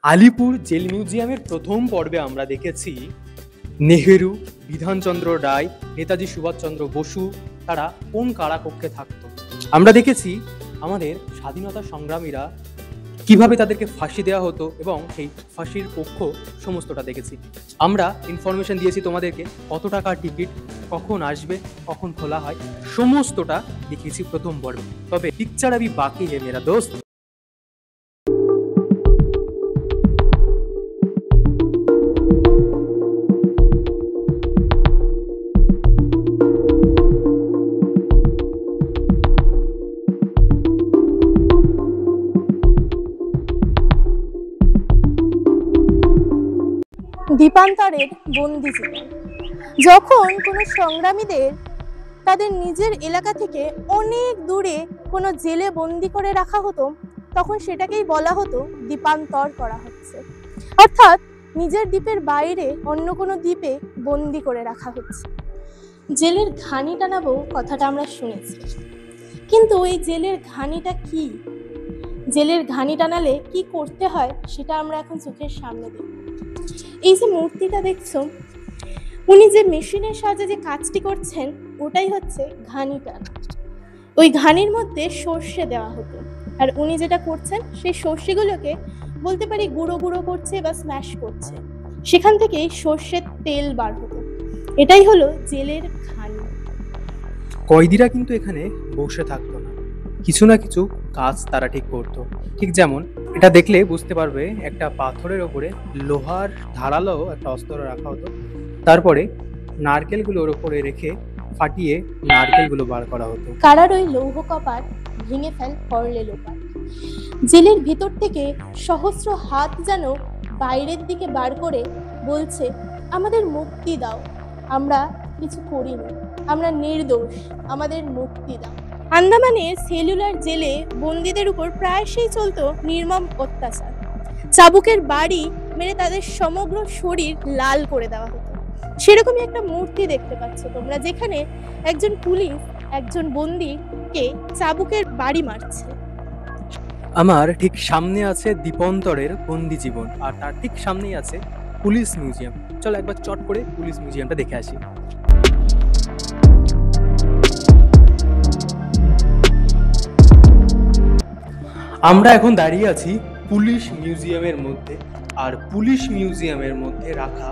Alipur jail মিউজিয়ামের প্রথম পর্বে আমরা দেখেছি নেহেরু, বিধানচন্দ্র রায়, নেতাজি সুভাষচন্দ্র বসু তারা কোন কারাকক্ষে থাকতো। আমরা দেখেছি আমাদের স্বাধীনতা সংগ্রামীরা কিভাবে তাদেরকে ফাঁসি দেওয়া হতো এবং সেই ফাঁসির কক্ষ সমস্তটা দেখেছি। আমরা ইনফরমেশন দিয়েছি তোমাদেরকে কত টাকা টিকিট, কখন আসবে, কখন খোলা হয়, সমস্তটা দেখিয়েছি প্রথম পর্বে। তবে পিকচার আবি বাকি হে মেরা দোস্ত। দীপান্তরের বন্দি জীবন। যখন কোনো সংগ্রামীদের তাদের নিজের এলাকা থেকে অনেক দূরে কোনো জেলে বন্দি করে রাখা হতো, তখন সেটাকেই বলা হতো দ্বীপান্তর করা হচ্ছে, অর্থাৎ নিজের দ্বীপের বাইরে অন্য কোনো দ্বীপে বন্দি করে রাখা হচ্ছে। জেলের ঘানি টানাবো কথাটা আমরা শুনেছি, কিন্তু এই জেলের ঘানিটা কি, জেলের ঘানি টানালে কি করতে হয় সেটা আমরা এখন চোখের সামনে দেখব। এই যে মূর্তিটা দেখছো, উনি যে মেশিনের সাহায্যে যে কাজটি করছেন ওটাই হচ্ছে ঘানি টানা। ওই ঘানির মধ্যে সর্ষে দেওয়া হতো, আর উনি যেটা করছেন সেই সর্ষেগুলোকে বলতে পারি গুঁড়ো গুঁড়ো করছে বা স্ম্যাশ করছে, সেখান থেকেই সর্ষের তেল বার হতো। এটাই হলো জেলের ঘানি। কয়েদিরা কিন্তু এখানে বসে থাকতো না, কিছু না কিছু কাজ তারা ঠিক করতো। ঠিক যেমন এটা দেখলে বুঝতে পারবে, একটা পাথরের ওপরে লোহার ধারালো একটা অস্ত্র রাখা হতো, তারপরে নারকেলগুলোর ওপরে রেখে ফাটিয়ে নারকেলগুলো বার করা হতো। কারার ওই লৌহ কপাট ভেঙে ফেল করলে লোপাট। জেলের ভিতর থেকে সহস্র হাত যেন বাইরের দিকে বার করে বলছে, আমাদের মুক্তি দাও, আমরা কিছু করিনি, আমরা নির্দোষ, আমাদের মুক্তি দাও। আন্দামানের সেলুলার জেলে বন্দীদের উপর প্রায়শই চলতো নির্মম অত্যাচার। চাবুকের বাড়ি মেরে তাদের সমগ্র শরীর লাল করে দেওয়া হতো। সেরকমই একটা মূর্তি দেখতে পাচ্ছ তোমরা, যেখানে একজন পুলিশ একজন বন্দীকে চাবুকের বাড়ি মারছে। আমার ঠিক সামনে আছে দীপন্তরের বন্দি জীবন, আর তার ঠিক সামনেই আছে পুলিশ মিউজিয়াম। চলো একবার চট করে পুলিশ মিউজিয়ামটা দেখে আসি। আমরা এখন দাঁড়িয়ে আছি পুলিশ মিউজিয়ামের মধ্যে, আর পুলিশ মিউজিয়ামের মধ্যে রাখা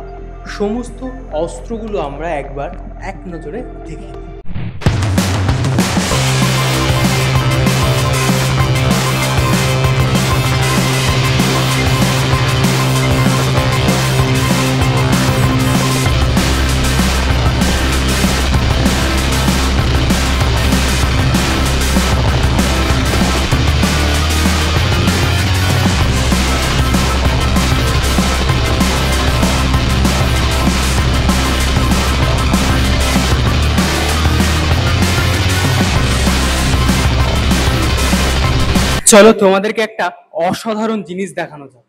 সমস্ত অস্ত্রগুলো আমরা একবার এক নজরে দেখি। চলো তোমাদেরকে একটা অসাধারণ জিনিস দেখানো যাক।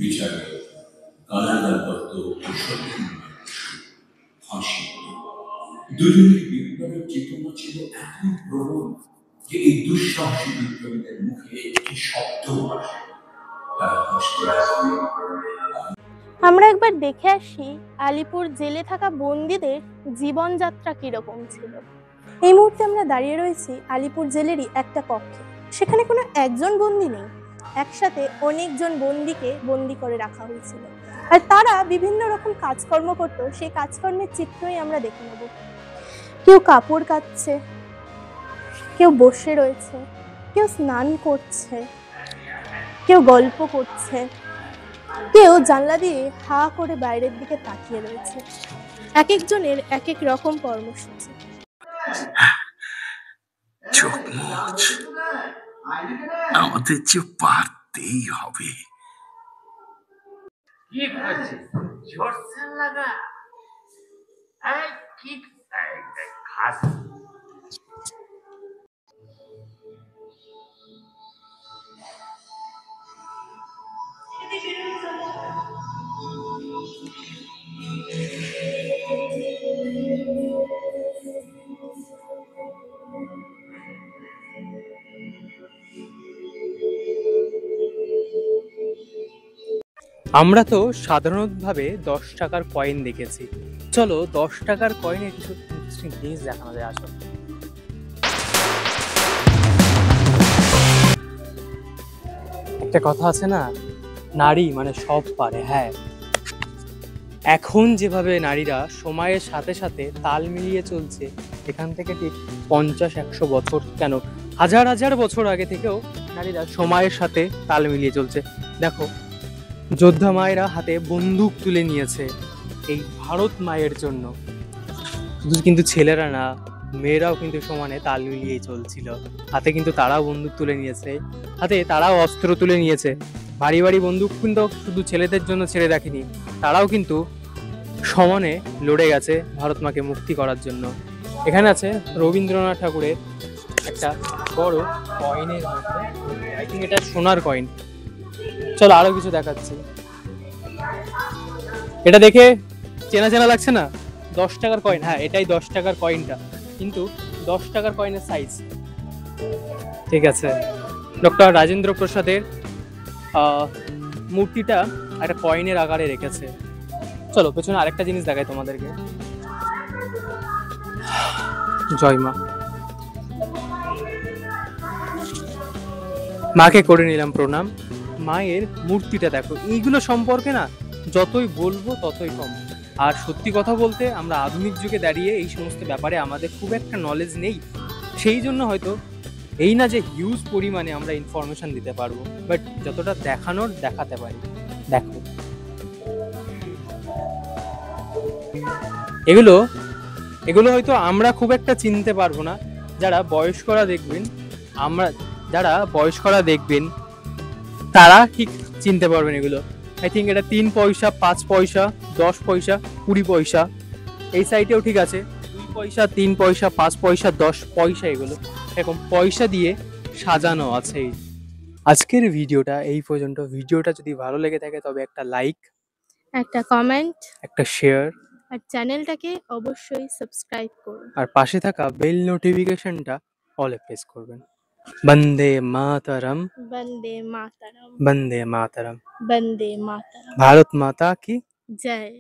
বিচারে কানাডার দত্ত ফাঁসি, দুজনের বিপ্লবের চেতনা ছিল এতই প্রবল যে এই দুঃসাহসী বিপ্লবীদের মুখে একটি শব্দ আসে, তারা কষ্টে আসবে। আমরা একবার দেখে আসি আলিপুর জেলে থাকা বন্দীদের জীবনযাত্রা কিরকম ছিল। এই মুহূর্তে আমরা দাঁড়িয়ে রয়েছি আলিপুর জেলেরই একটা কক্ষে। সেখানে কোনো একজন বন্দী নেই, একসাথে অনেকজন বন্দীকে বন্দী করে রাখা হয়েছিল, আর তারা বিভিন্ন রকম কাজকর্ম করতো। সেই কাজকর্মের চিত্রই আমরা দেখে নেব। কেউ কাপড় কাচ্ছে, কেউ বসে রয়েছে, কেউ স্নান করছে, কেউ গল্প করছে, কেউ জানলা দিয়ে হা করে বাইরের দিকে তাকিয়ে রয়েছে। এক একজনের এক এক রকম কর্মসূচি। চোখ মুছ, আমাদের যে পার্থ করতেই হবে। কি করছিস? জোরসে লাগা। এই কি খাস? আমরা তো সাধারণভাবে 10 টাকার কয়েন দেখেছি, চলো 10 টাকার কয়েনে কিছু ইন্টারেস্টিং জিনিস দেখানো যায়। আসো, একটা কথা আছে না, নারী মানে সব পারে। হ্যাঁ, এখন যেভাবে নারীরা সময়ের সাথে সাথে তাল মিলিয়ে চলছে, এখান থেকে ঠিক 50-100 বছর কেন, হাজার হাজার বছর আগে থেকেও নারীরা সময়ের সাথে তাল মিলিয়ে চলছে। দেখো, যোদ্ধা মায়েরা হাতে বন্দুক তুলে নিয়েছে এই ভারত মায়ের জন্য। শুধু কিন্তু ছেলেরা না, মেয়েরাও কিন্তু সমানে তাল মিলিয়েই চলছিল। হাতে কিন্তু তারাও বন্দুক তুলে নিয়েছে, হাতে তারাও অস্ত্র তুলে নিয়েছে। ভারী ভারী বন্দুক কিন্তু শুধু ছেলেদের জন্য ছেড়ে রাখিনি, তারাও কিন্তু সমানে লড়ে গেছে ভারত মাকে মুক্তি করার জন্য। এখানে আছে রবীন্দ্রনাথ ঠাকুরের একটা বড় কয়েনের মধ্যে, আই থিঙ্ক এটা সোনার কয়েন। চলো আরো কিছু দেখাচ্ছি। এটা দেখে চেনা চেনা লাগছে না? 10 টাকার কয়েন। হ্যাঁ, এটাই 10 টাকার কয়েনটা, কিন্তু 10 টাকার কয়েনের সাইজ। ঠিক আছে, ডক্টর রাজেন্দ্র প্রসাদের মূর্তিটা একটা কয়েনের আকারে রেখেছে। চলো পেছনে আরেকটা জিনিস দেখাই তোমাদেরকে। জয় মা। মাকে করে নিলাম প্রণাম। মায়ের মূর্তিটা দেখো, এইগুলো সম্পর্কে না যতই বলবো ততই কম। আর সত্যি কথা বলতে, আমরা আধুনিক যুগে দাঁড়িয়ে এই সমস্ত ব্যাপারে আমাদের খুব একটা নলেজ নেই। সেই জন্য হয়তো এই না যে হিউজ পরিমাণে আমরা ইনফরমেশন দিতে পারবো, বাট যতটা দেখানোর দেখাতে পারি। দেখো, এগুলো এগুলো হয়তো আমরা খুব একটা চিনতে পারবো না, যারা বয়স্করা দেখবেন, যারা বয়স্করা দেখবেন তারা ঠিক চিনতে পারবেন এগুলো। আই থিঙ্ক এটা 3 পয়সা, 5 পয়সা, 10 পয়সা, 20 পয়সা। এই সাইডেও ঠিক আছে 2 পয়সা, 3 পয়সা, 5 পয়সা, 10 পয়সা। এগুলো এরকম পয়সা দিয়ে সাজানো আছে। আজকের ভিডিওটা এই পর্যন্ত। ভিডিওটা যদি ভালো লেগে থাকে তবে একটা লাইক, একটা কমেন্ট, একটা শেয়ার, আর চ্যানেলটাকে অবশ্যই সাবস্ক্রাইব করুন। আর পাশে থাকা বেল নোটিফিকেশনটা অলে প্রেস করবেন। বন্দে মাতরম, বন্দে মাতরম, বন্দে মাতরম। বন্দে মাতরম। ভারত মাতা কি জয়।